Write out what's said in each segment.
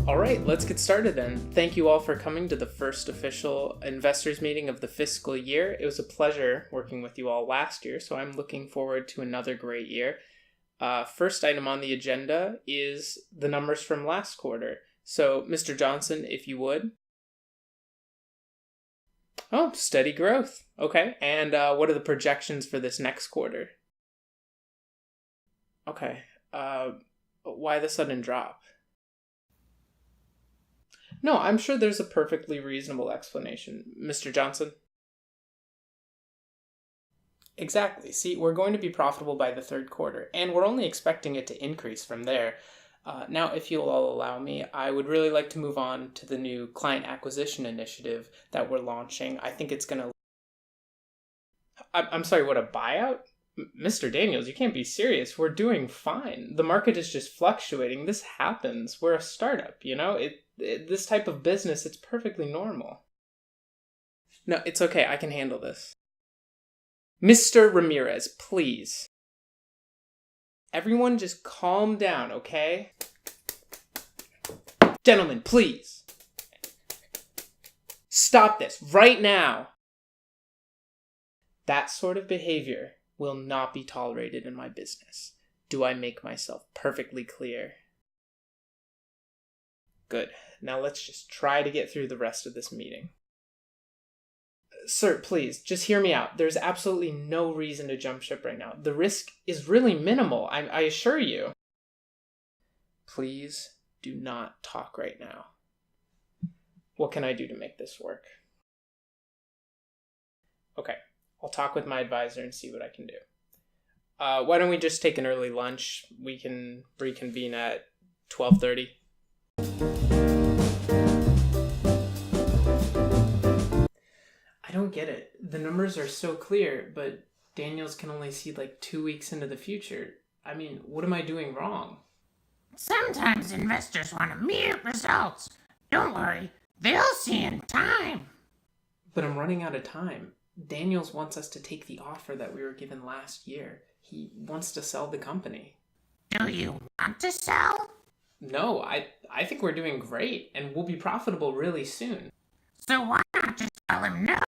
All right, let's get started then. Thank you all for coming to the first official investors meeting of the fiscal year. It was a pleasure working with you all last year, so I'm looking forward to another great year. First item on the agenda is the numbers from last quarter. So, Mr. Johnson, if you would. Oh, steady growth. Okay, and what are the projections for this next quarter? Okay, why the sudden drop? No, I'm sure there's a perfectly reasonable explanation. Mr. Johnson? Exactly. See, we're going to be profitable by the third quarter, and we're only expecting it to increase from there. Now, if you'll all allow me, I would really like to move on to the new client acquisition initiative that we're launching. I think it's going to... I'm sorry, what, a buyout? Mr. Daniels, you can't be serious. We're doing fine. The market is just fluctuating. This happens. We're a startup, you know? This type of business, it's perfectly normal. No, it's okay. I can handle this. Mr. Ramirez, please. Everyone just calm down, okay? Gentlemen, please. Stop this right now. That sort of behavior will not be tolerated in my business. Do I make myself perfectly clear? Good. Now let's just try to get through the rest of this meeting. Sir, please, just hear me out. There's absolutely no reason to jump ship right now. The risk is really minimal, I assure you. Please do not talk right now. What can I do to make this work? Okay, I'll talk with my advisor and see what I can do. Why don't we just take an early lunch? We can reconvene at 12:30. I don't get it. The numbers are so clear, but Daniels can only see like 2 weeks into the future. I mean, what am I doing wrong? Sometimes investors want immediate results. Don't worry, they'll see in time. But I'm running out of time. Daniels wants us to take the offer that we were given last year. He wants to sell the company. Do you want to sell? No, I think we're doing great, and we'll be profitable really soon. So why not just tell him no?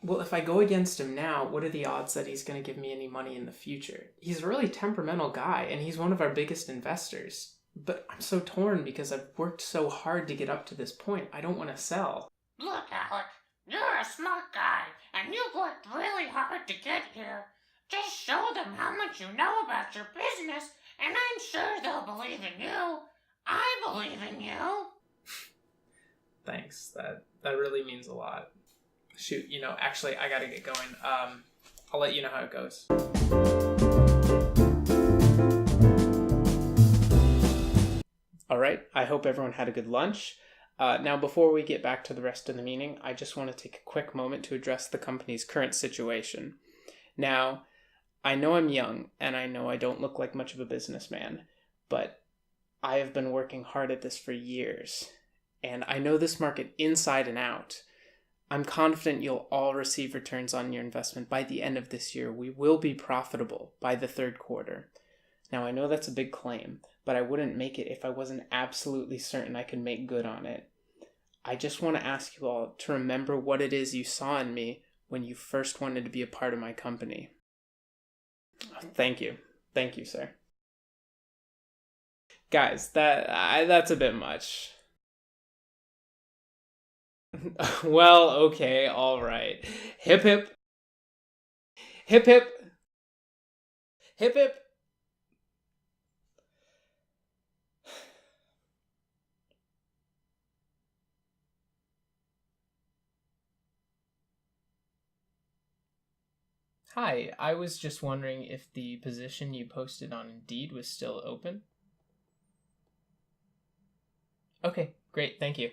Well, if I go against him now, what are the odds that he's going to give me any money in the future? He's a really temperamental guy, and he's one of our biggest investors. But I'm so torn because I've worked so hard to get up to this point. I don't want to sell. Look, Alec, you're a smart guy, and you've worked really hard to get here. Just show them how much you know about your business, and I'm sure they'll believe in you. I believe in you. Thanks. That really means a lot. Shoot, actually, I gotta get going. I'll let you know how it goes. All right, I hope everyone had a good lunch. Now, before we get back to the rest of the meeting, I just want to take a quick moment to address the company's current situation. Now, I know I'm young, and I know I don't look like much of a businessman, but I have been working hard at this for years, and I know this market inside and out. I'm confident you'll all receive returns on your investment by the end of this year. We will be profitable by the third quarter. Now, I know that's a big claim, but I wouldn't make it if I wasn't absolutely certain I could make good on it. I just want to ask you all to remember what it is you saw in me when you first wanted to be a part of my company. Thank you. Thank you, sir. Guys, that's a bit much. Well, okay, all right. Hip hip. Hip hip. Hip hip. Hi, I was just wondering if the position you posted on Indeed was still open. Okay, great, thank you.